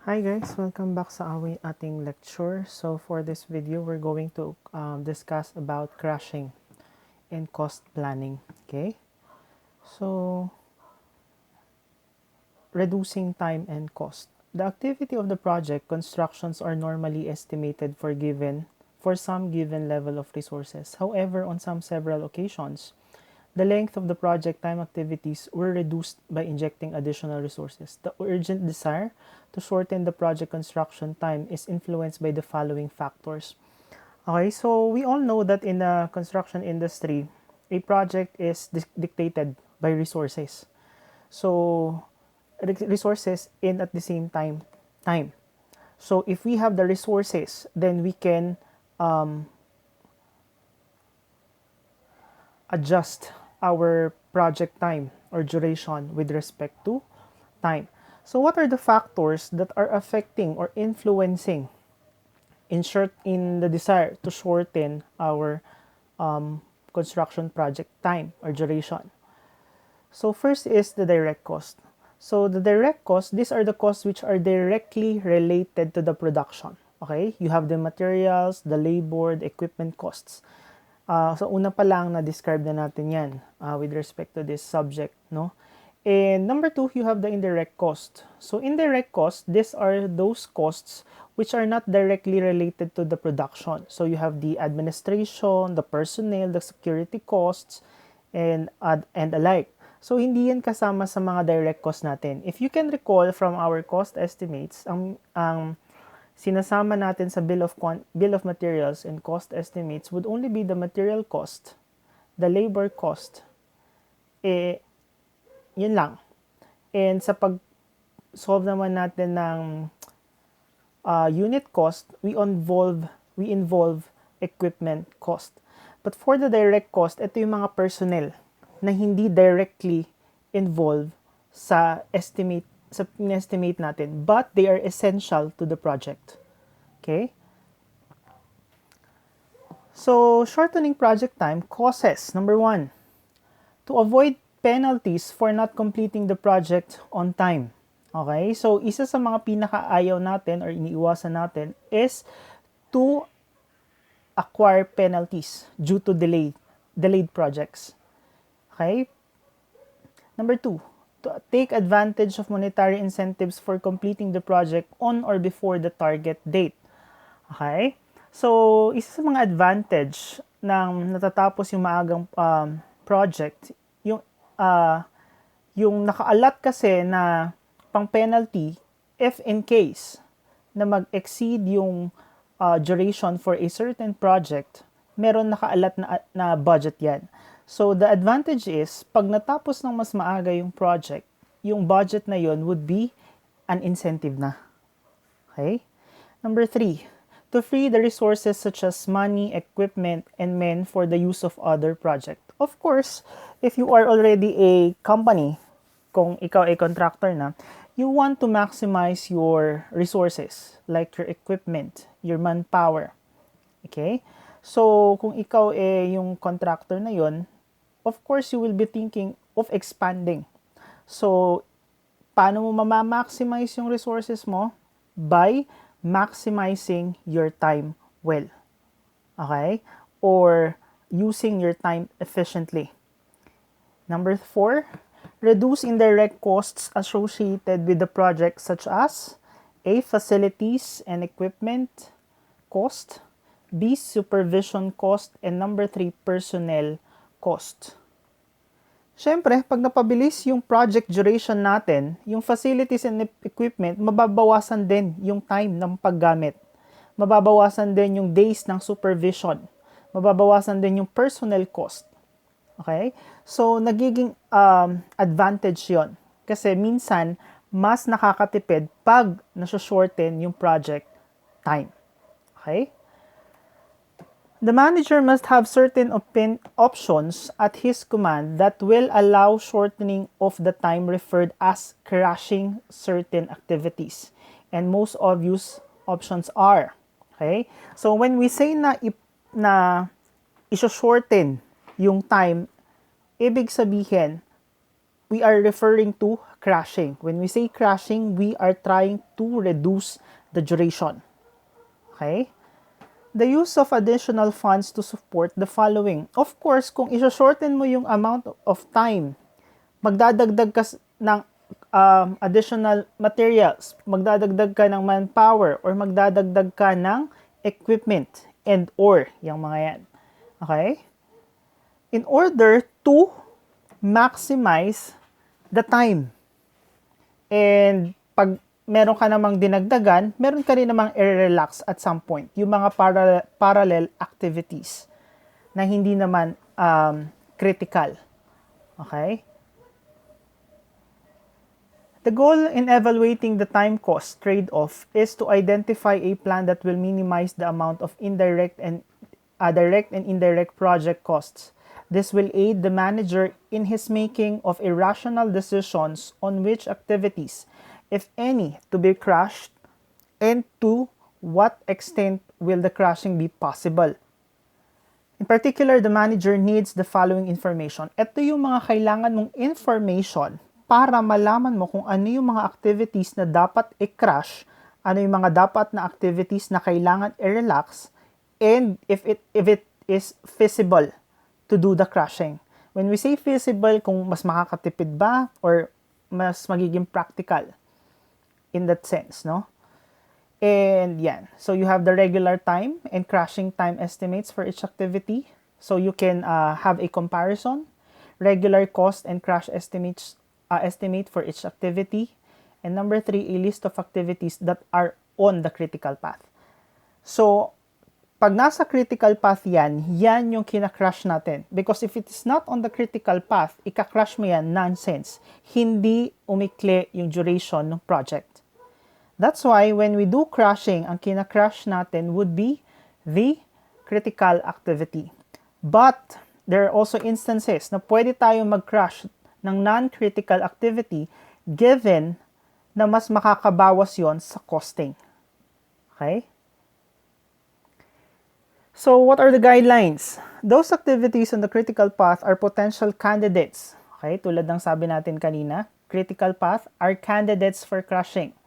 Hi guys, welcome back sa ating lecture. So for this video, we're going to discuss about crashing and cost planning. Okay, so reducing time and cost. The activity of the project constructions are normally estimated for some given level of resources. However, on some several occasions, the length of the project time activities were reduced by injecting additional resources. The urgent desire to shorten the project construction time is influenced by the following factors. Okay, so we all know that in the construction industry, a project is dictated by resources. So resources and at the same time. So if we have the resources, then we can adjust our project time or duration with respect to time. So what are the factors that are affecting or influencing in the desire to shorten our construction project time or duration? So first is the direct cost. So the direct cost, these are the costs which are directly related to the production. Okay? You have the materials, the labor, the equipment costs. So una pa lang na-describe na natin yan with respect to this subject, no? And number two, you have the indirect cost. So indirect costs, these are those costs which are not directly related to the production. So you have the administration, the personnel, the security costs, and alike. So hindi yan kasama sa mga direct costs natin. If you can recall from our cost estimates, ang sinasama natin sa bill of materials and cost estimates would only be the material cost, the labor cost. Yun lang. And sa pag-solve naman natin ng unit cost, we involve equipment cost. But for the direct cost, ito yung mga personnel na hindi directly involved sa estimate natin, but they are essential to the project. Okay? So, shortening project time causes, number one, to avoid penalties for not completing the project on time. Okay? So, isa sa mga pinakaayaw natin or iniiwasan natin is to acquire penalties due to delayed projects. Okay? Number two, to take advantage of monetary incentives for completing the project on or before the target date. Okay? So, isa sa mga advantage ng natatapos yung maagang project, yung nakaalat kasi na pang penalty if in case na mag-exceed yung duration for a certain project, meron nakaalat na budget yan. So, the advantage is, pag natapos ng mas maaga yung project, yung budget na yon would be an incentive na. Okay? Number three, to free the resources such as money, equipment, and men for the use of other project. Of course, if you are already a company, kung ikaw ay contractor na, you want to maximize your resources, like your equipment, your manpower. Okay? So, kung ikaw yung contractor na yon, of course, you will be thinking of expanding. So, paano mo ma-maximize yung resources mo? By maximizing your time well. Okay? Or using your time efficiently. Number four, reduce indirect costs associated with the project such as A. Facilities and equipment cost, B. Supervision cost, and number three, personnel cost. Siyempre, pag napabilis yung project duration natin, yung facilities and equipment, mababawasan din yung time ng paggamit. Mababawasan din yung days ng supervision. Mababawasan din yung personnel cost. Okay? So, nagiging advantage yon. Kasi minsan, mas nakakatipid pag nasa-shorten yung project time. Okay? The manager must have certain options at his command that will allow shortening of the time referred as crashing certain activities. And most obvious options are, okay? So when we say na iso-shorten yung time, ibig sabihin, we are referring to crashing. When we say crashing, we are trying to reduce the duration. Okay? The use of additional funds to support the following. Of course, kung isa-shorten mo yung amount of time, magdadagdag ka ng additional materials, magdadagdag ka ng manpower, or magdadagdag ka ng equipment and or yung mga yan. Okay? In order to maximize the time. And pag meron ka namang dinagdagan, meron ka rin namang i-relax at some point. Yung mga parallel activities na hindi naman critical. Okay? The goal in evaluating the time cost trade-off is to identify a plan that will minimize the amount of direct and indirect project costs. This will aid the manager in his making of irrational decisions on which activities, if any, to be crashed, and to what extent will the crashing be possible. In particular, the manager needs the following information. Ito yung mga kailangan mong information para malaman mo kung ano yung mga activities na dapat i-crash, ano yung mga dapat na activities na kailangan i-relax, and if it is feasible to do the crashing. When we say feasible, kung mas makakatipid ba or mas magiging practical in that sense, no? And yan. So you have the regular time and crashing time estimates for each activity. So you can have a comparison, regular cost and crash estimate for each activity. And number 3, a list of activities that are on the critical path. So pag nasa critical path yan yung kina-crash natin. Because if it is not on the critical path, ika-crash mo yan, nonsense. Hindi umikli yung duration ng project. That's why when we do crashing, ang kina-crash natin would be the critical activity. But there are also instances na pwede tayong mag-crash ng non-critical activity given na mas makakabawas yon sa costing. Okay? So, what are the guidelines? Those activities on the critical path are potential candidates. Okay, tulad ng sabi natin kanina, critical path are candidates for crashing.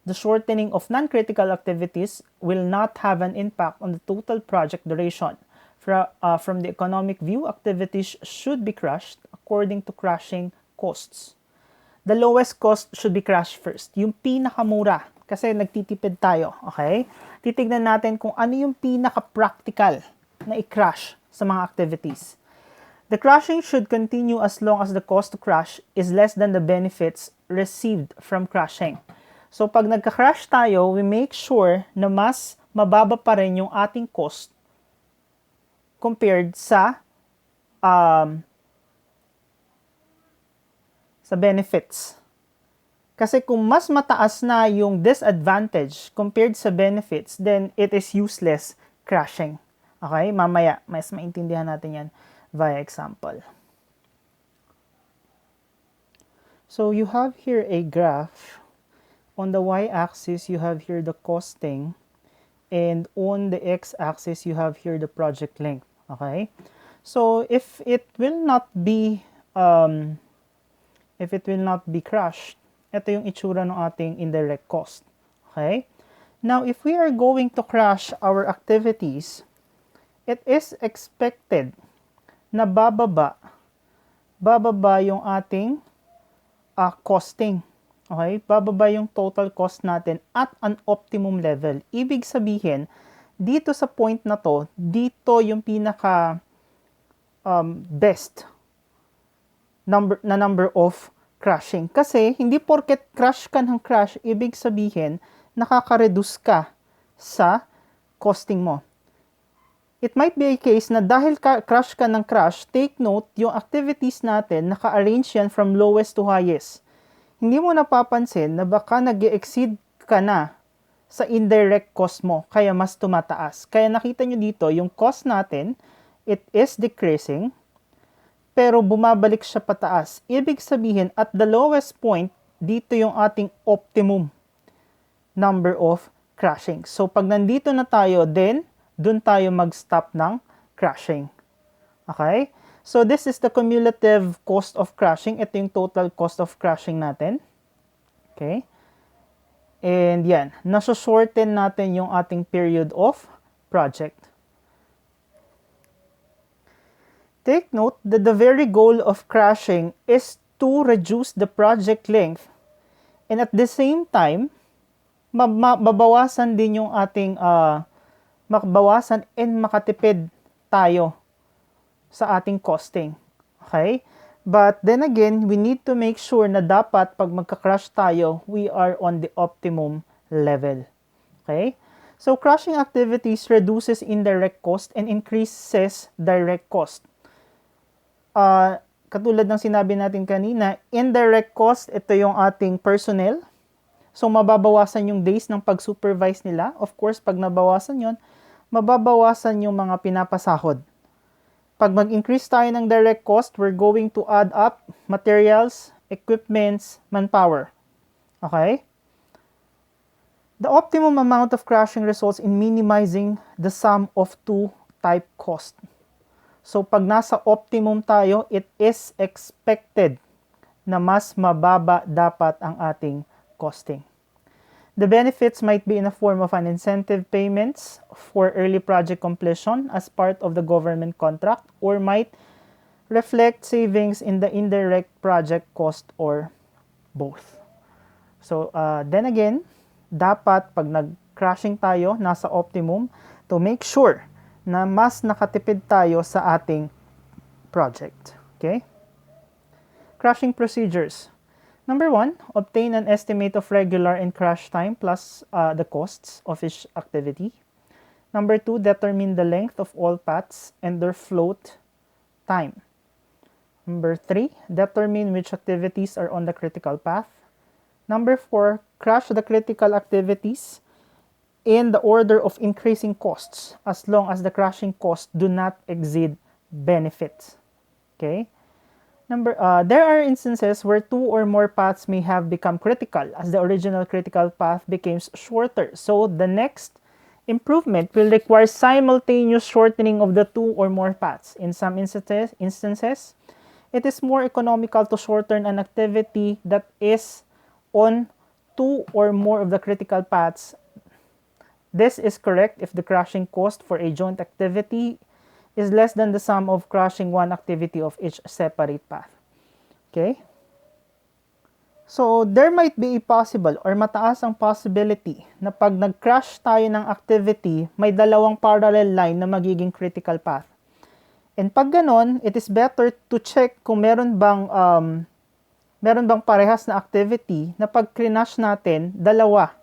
The shortening of non-critical activities will not have an impact on the total project duration. From the economic view, activities should be crashed according to crashing costs. The lowest cost should be crashed first. Yung pinakamura. Kasi nagtitipid tayo, okay? Titignan natin kung ano yung pinaka-practical na i-crash sa mga activities. The crashing should continue as long as the cost to crash is less than the benefits received from crashing. So, pag nagka-crash tayo, we make sure na mas mababa pa rin yung ating cost compared sa benefits. Kasi kung mas mataas na yung disadvantage compared sa benefits, then it is useless crashing. Okay? Mamaya, mas maintindihan natin yan via example. So, you have here a graph. On the y-axis, you have here the costing. And on the x-axis, you have here the project length. Okay? So, if it will not be crashed, ito yung itsura ng ating indirect cost. Okay? Now, if we are going to crash our activities, it is expected na bababa yung ating costing. Okay? Bababa yung total cost natin at an optimum level. Ibig sabihin, dito sa point na to, dito yung pinaka best number of crashing. Kasi, hindi porket crash ka ng crash, ibig sabihin, nakaka-reduce ka sa costing mo. It might be a case na dahil crash ka ng crash, take note, yung activities natin, naka-arrange yan from lowest to highest. Hindi mo napapansin na baka nag-exceed ka na sa indirect cost mo, kaya mas tumataas. Kaya nakita nyo dito, yung cost natin, it is decreasing, pero bumabalik siya pataas. Ibig sabihin, at the lowest point, dito yung ating optimum number of crashing. So, pag nandito na tayo, then, dun tayo mag-stop ng crashing. Okay? So this is the cumulative cost of crashing. Ito yung total cost of crashing natin. Okay? And yan, nasa-shorten natin yung ating period of project. Take note that the very goal of crashing is to reduce the project length, and at the same time, mabawasan din yung ating makabawasan and makatipid tayo sa ating costing. Okay? But then again, we need to make sure na dapat pag magka-crash tayo, we are on the optimum level. Okay? So crashing activities reduces indirect cost and increases direct cost. Katulad ng sinabi natin kanina, indirect cost, ito yung ating personnel. So mababawasan yung days ng pag-supervise nila. Of course, pag nabawasan yon, mababawasan yung mga pinapasahod. Pag mag-increase tayo ng direct cost, we're going to add up materials, equipments, manpower. Okay? The optimum amount of crashing results in minimizing the sum of two type cost. So pag nasa optimum tayo, it is expected na mas mababa dapat ang ating costing. The benefits might be in the form of an incentive payments for early project completion as part of the government contract, or might reflect savings in the indirect project cost, or both. So then again, dapat pag nag-crashing tayo, nasa optimum, to make sure na mas nakatipid tayo sa ating project. Okay? Crashing procedures. Number 1, obtain an estimate of regular and crash time plus the costs of each activity. Number 2, determine the length of all paths and their float time. Number 3, determine which activities are on the critical path. Number 4, crash the critical activities in the order of increasing costs as long as the crashing costs do not exceed benefits. Okay? There are instances where 2 or more paths may have become critical as the original critical path becomes shorter. So the next improvement will require simultaneous shortening of the 2 or more paths. In some instances, it is more economical to shorten an activity that is on 2 or more of the critical paths. This is correct if the crashing cost for a joint activity is less than the sum of crashing one activity of each separate path. Okay? So, there might be a possible or mataas ang possibility na pag nag-crash tayo ng activity, may dalawang parallel line na magiging critical path. And pag ganon, it is better to check kung meron bang parehas na activity na pag crinash natin, dalawa,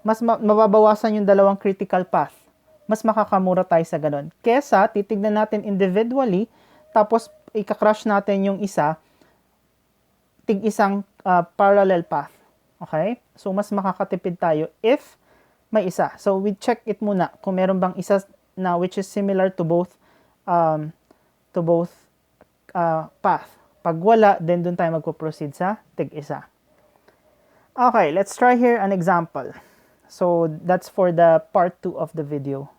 mas mababawasan yung dalawang critical path. Mas makakamura tayo sa ganun. Kesa, titignan natin individually, tapos ika-crash natin yung isa, tig-isang parallel path. Okay? So, mas makakatipid tayo if may isa. So, we check it muna kung meron bang isa na which is similar to both path. Pag wala, then dun tayo magpo-proceed sa tig-isa. Okay, let's try here an example. So, that's for the part 2 of the video.